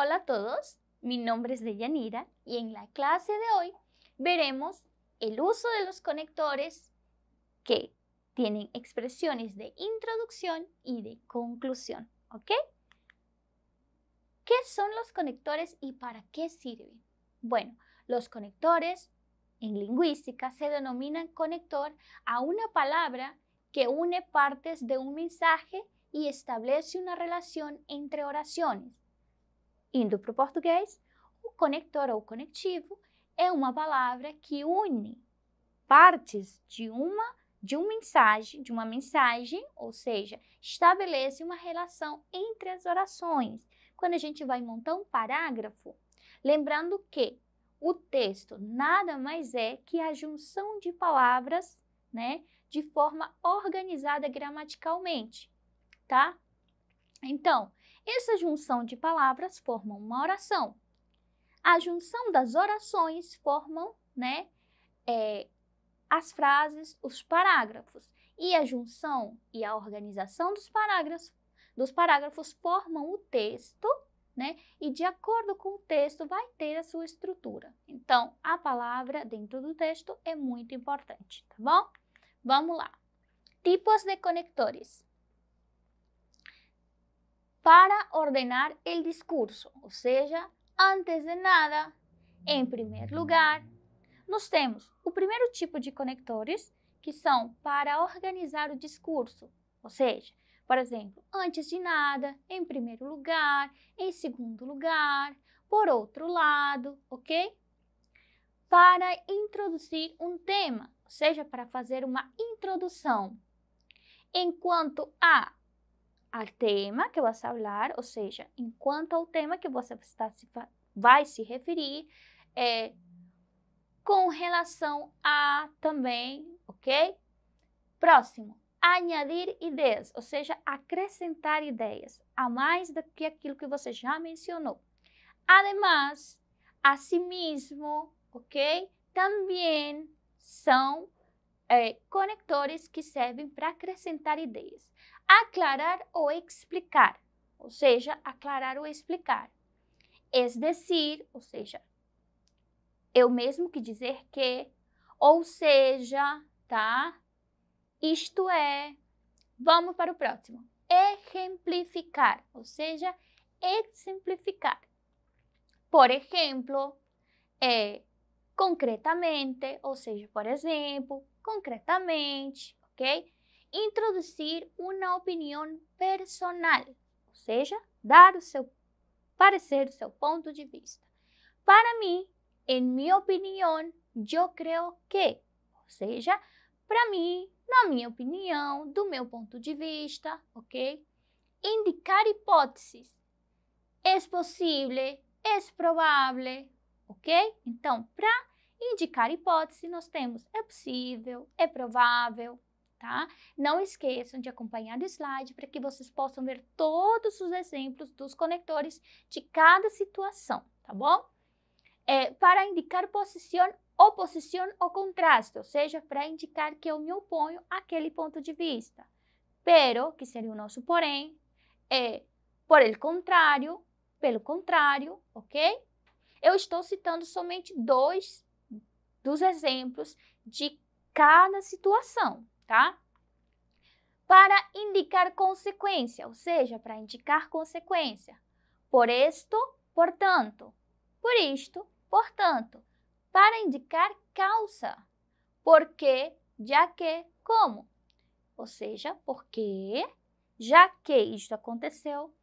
Hola a todos, mi nombre es Deyanira y en la clase de hoy veremos el uso de los conectores que tienen expresiones de introducción y de conclusión, ¿ok? ¿Qué son los conectores y para qué sirven? Bueno, los conectores en lingüística se denominan conector a una palabra que une partes de un mensaje e establece uma relação entre orações. Indo para o português, o conector ou conectivo é uma palavra que une partes de uma mensagem, ou seja, estabelece uma relação entre as orações. Quando a gente vai montar um parágrafo, lembrando que o texto nada mais é que a junção de palavras, né, de forma organizada gramaticalmente, tá? Então, essa junção de palavras forma uma oração. A junção das orações formam, né, as frases, os parágrafos. E a junção e a organização dos parágrafos formam o texto, né? E de acordo com o texto vai ter a sua estrutura. Então, a palavra dentro do texto é muito importante, tá bom? Vamos lá. Tipos de conectores. Para ordenar o discurso, ou seja, antes de nada, em primeiro lugar, nós temos o primeiro tipo de conectores, que são para organizar o discurso, ou seja, por exemplo, antes de nada, em primeiro lugar, em segundo lugar, por outro lado, ok? Para introduzir um tema, ou seja, para fazer uma introdução. Enquanto ao tema que vas a falar, ou seja, enquanto ao tema que você vai se referir, com relação a também, ok? Próximo, añadir ideias, ou seja, acrescentar ideias, a mais do que aquilo que você já mencionou. Además, asimismo, ok? Também são conectores que servem para acrescentar ideias. Aclarar ou explicar, ou seja, aclarar ou explicar. Es decir, ou seja, eu mesmo que dizer que, ou seja, tá? Isto é, vamos para o próximo. Exemplificar, ou seja, exemplificar. Por exemplo, concretamente, ou seja, por exemplo, concretamente, ok? Introduzir uma opinião personal, ou seja, dar o seu parecer, o seu ponto de vista. Para mim, em minha opinião, eu creio que, ou seja, para mim, na minha opinião, do meu ponto de vista, ok? Indicar hipóteses. É possível, é provável, ok? Então, para indicar hipótese, nós temos é possível, é provável, tá? Não esqueçam de acompanhar o slide para que vocês possam ver todos os exemplos dos conectores de cada situação, tá bom? Para indicar oposição ou contraste, ou seja, para indicar que eu me oponho àquele ponto de vista. Pero, que seria o nosso porém, pelo contrário, ok? Eu estou citando somente dois dos exemplos de cada situação, tá? Para indicar consequência, ou seja, para indicar consequência. Por isto, portanto. Por isto, portanto. Para indicar causa. Porque, já que, como. Ou seja, porque, já que isto aconteceu,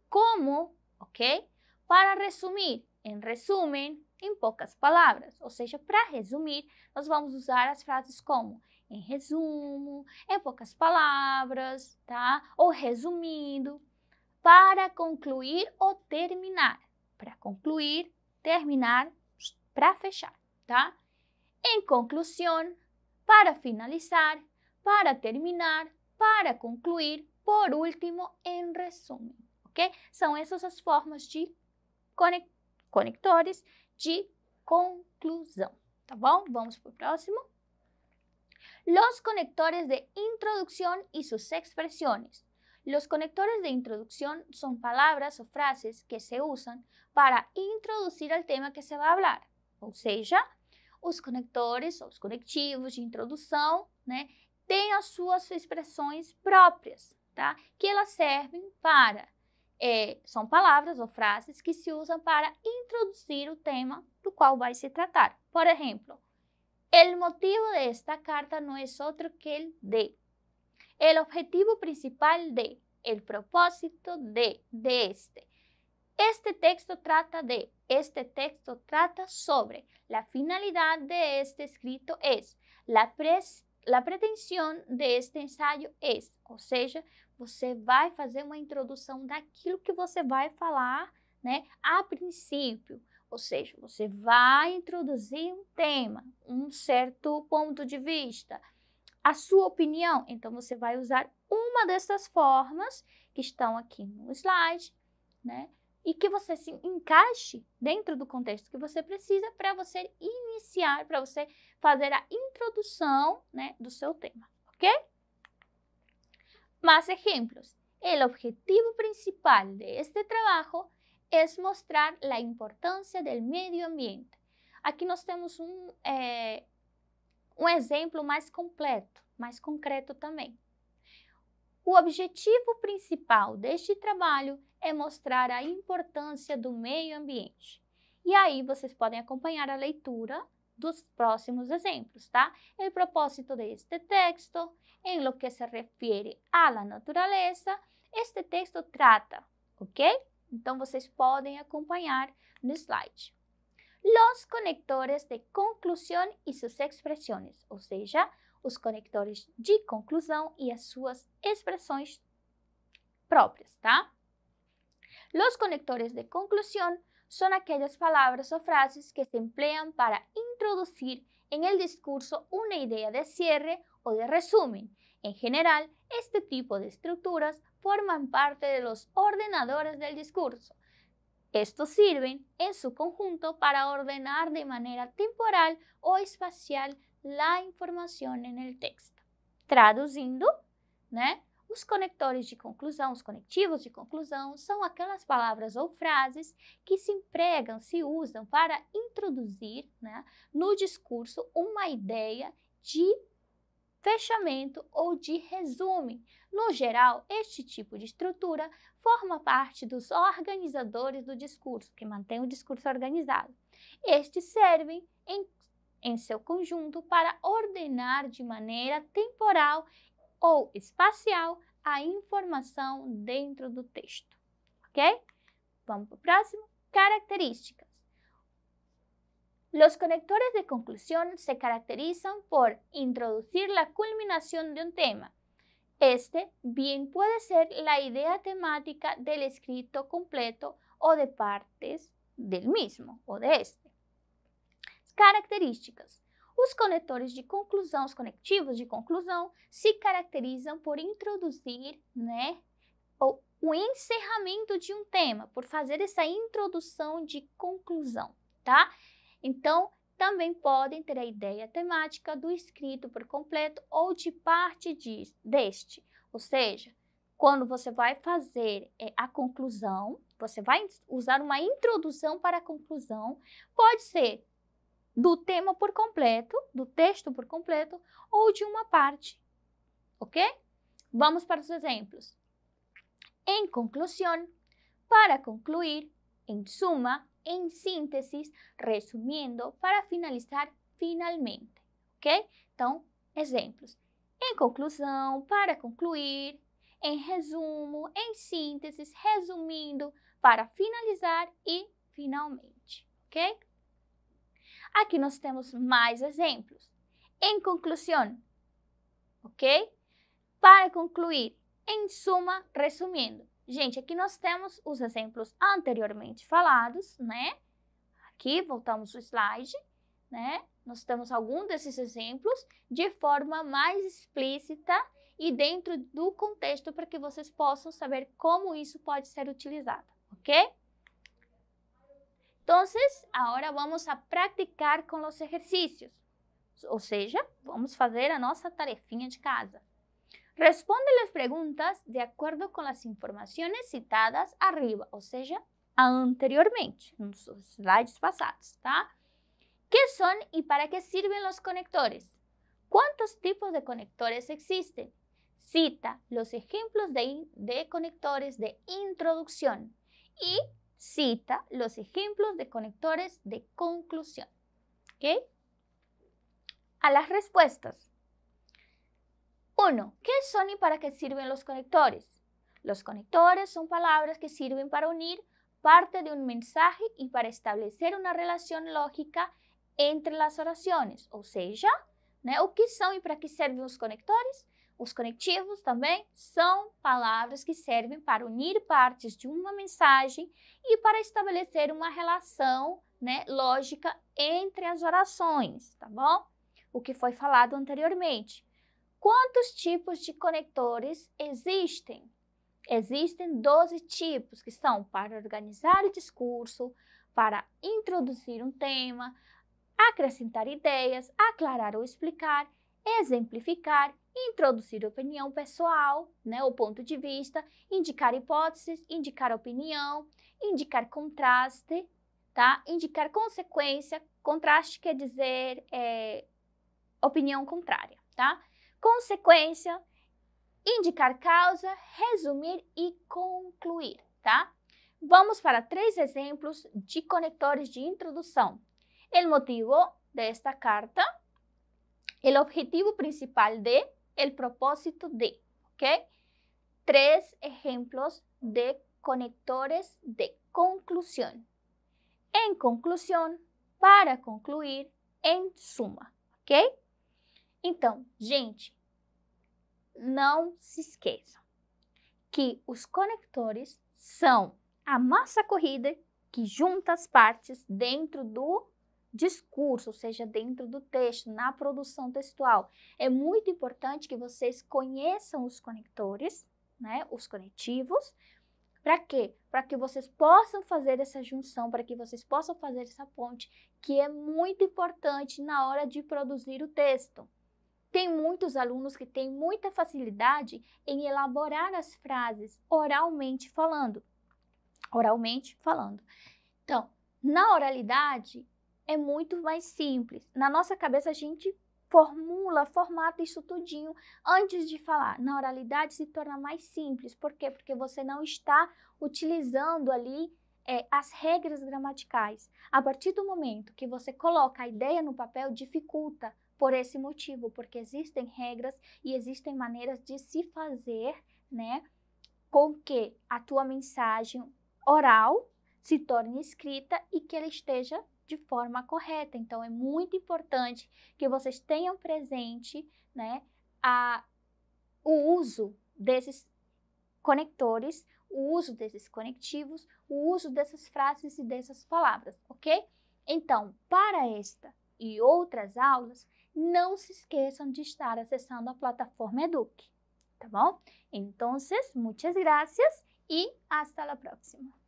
como, ok? Para resumir, em resumen, em poucas palavras. Ou seja, para resumir, nós vamos usar as frases como em resumo, em poucas palavras, tá? Ou resumindo, para concluir ou terminar. Para concluir, terminar, para fechar, tá? Em conclusão, para finalizar, para terminar, para concluir, por último, em resumo, ok? São essas as formas de conectores de conclusão, tá bom? Vamos para o próximo. Los conectores de introducción y sus expresiones. Los conectores de introducción son palabras o frases que se usan para introducir al tema que se vai hablar. Ou seja, os conectores, os conectivos de introdução, né, têm as suas expressões próprias, tá? Que elas servem para, são palavras ou frases que se usam para introduzir o tema do qual vai se tratar. Por exemplo, el motivo de esta carta no es otro que el de, el objetivo principal de, el propósito de este. Este texto trata de, este texto trata sobre, la finalidad de este escrito es, la pretensão de este ensaio es, ou seja, você vai fazer uma introdução daquilo que você vai falar, né, a princípio, ou seja, você vai introduzir um tema, um certo ponto de vista, a sua opinião, então você vai usar uma dessas formas que estão aqui no slide, né? E que você se encaixe dentro do contexto que você precisa para você iniciar, para você fazer a introdução, né, do seu tema, ok? Más ejemplos. El objetivo principal de este trabajo es mostrar la importancia del medio ambiente. Aqui nós temos um exemplo mais completo, mais concreto também. O objetivo principal deste trabalho é mostrar a importância do meio ambiente. E aí vocês podem acompanhar a leitura dos próximos exemplos, tá? El propósito de este texto, en lo que se refiere a la naturaleza, este texto trata, ok? Então vocês podem acompanhar no slide. Los conectores de conclusão e suas expressões, ou seja, os conectores de conclusão e as suas expressões próprias, tá? Los conectores de conclusão son aquellas palabras o frases que se emplean para introducir en el discurso una idea de cierre o de resumen. En general, este tipo de estructuras forman parte de los ordenadores del discurso. Estos sirven en su conjunto para ordenar de manera temporal o espacial la información en el texto. Traduzindo, né? Os conectores de conclusão, os conectivos de conclusão, são aquelas palavras ou frases que se empregam, se usam para introduzir, né, no discurso uma ideia de fechamento ou de resumo. No geral, este tipo de estrutura forma parte dos organizadores do discurso, que mantém o discurso organizado. Estes servem em seu conjunto para ordenar de maneira temporal ou espacial a informação dentro do texto, ok? Vamos para o próximo. Características. Los conectores de conclusión se caracterizan por introducir la culminación de un tema. Este bien puede ser la idea temática del escrito completo o de partes del mismo o de este. Características. Os conectores de conclusão, os conectivos de conclusão, se caracterizam por introduzir, né, o encerramento de um tema, por fazer essa introdução de conclusão, tá? Então, também podem ter a ideia temática do escrito por completo ou de parte deste. Ou seja, quando você vai fazer a conclusão, você vai usar uma introdução para a conclusão, pode ser do tema por completo, do texto por completo, ou de uma parte, ok? Vamos para os exemplos. Em conclusão, para concluir, em suma, em síntese, resumindo, para finalizar, finalmente, ok? Então, exemplos. Em conclusão, para concluir, em resumo, em síntese, resumindo, para finalizar e finalmente, ok? Aqui nós temos mais exemplos. Em conclusão, ok? Para concluir, em suma, resumindo. Gente, aqui nós temos os exemplos anteriormente falados, né? Aqui, voltamos ao slide, né? Nós temos alguns desses exemplos de forma mais explícita e dentro do contexto para que vocês possam saber como isso pode ser utilizado, ok? Entonces, ahora vamos a practicar con los ejercicios, ou seja, vamos fazer a nossa tarefinha de casa. Responde las preguntas de acuerdo con las informaciones citadas arriba, ou seja, anteriormente, nos slides passados, tá? ¿Qué son y para qué sirven los conectores? ¿Cuántos tipos de conectores existen? Cita los ejemplos de conectores de introducción y cita los ejemplos de conectores de conclusión. ¿Ok? A las respuestas. 1. ¿Qué son y para qué sirven los conectores? Los conectores son palabras que sirven para unir parte de un mensaje y para establecer una relación lógica entre las oraciones. Ou seja, né, o que são e para que servem os conectores? Os conectivos também são palavras que servem para unir partes de uma mensagem e para estabelecer uma relação, né, lógica entre as orações, tá bom? O que foi falado anteriormente. Quantos tipos de conectores existem? Existem 12 tipos, que são para organizar o discurso, para introduzir um tema, acrescentar ideias, aclarar ou explicar, exemplificar, introduzir opinião pessoal, né, o ponto de vista, indicar hipóteses, indicar opinião, indicar contraste, tá? Indicar consequência. Contraste quer dizer opinião contrária, tá? Consequência, indicar causa, resumir e concluir, tá? Vamos para 3 exemplos de conectores de introdução. El motivo de esta carta, el objetivo principal de, el propósito de, ¿ok? 3 ejemplos de conectores de conclusión. En conclusión, para concluir, em suma, ok? Então, gente, não se esqueçam que os conectores são a massa corrida que junta as partes dentro do discurso, ou seja, dentro do texto, na produção textual. É muito importante que vocês conheçam os conectores, né, os conectivos. Para quê? Para que vocês possam fazer essa junção, para que vocês possam fazer essa ponte, que é muito importante na hora de produzir o texto. Tem muitos alunos que têm muita facilidade em elaborar as frases oralmente falando. Então, na oralidade, é muito mais simples. Na nossa cabeça, a gente formata isso tudinho antes de falar. Na oralidade, se torna mais simples. Por quê? Porque você não está utilizando ali as regras gramaticais. A partir do momento que você coloca a ideia no papel, dificulta por esse motivo, porque existem regras e existem maneiras de se fazer, né, com que a tua mensagem oral se torne escrita e que ela esteja de forma correta. Então, é muito importante que vocês tenham presente, né, o uso desses conectores, o uso desses conectivos, o uso dessas frases e dessas palavras, ok? Então, para esta e outras aulas, não se esqueçam de estar acessando a plataforma Eduque, tá bom? Então, muitas graças e hasta la próxima.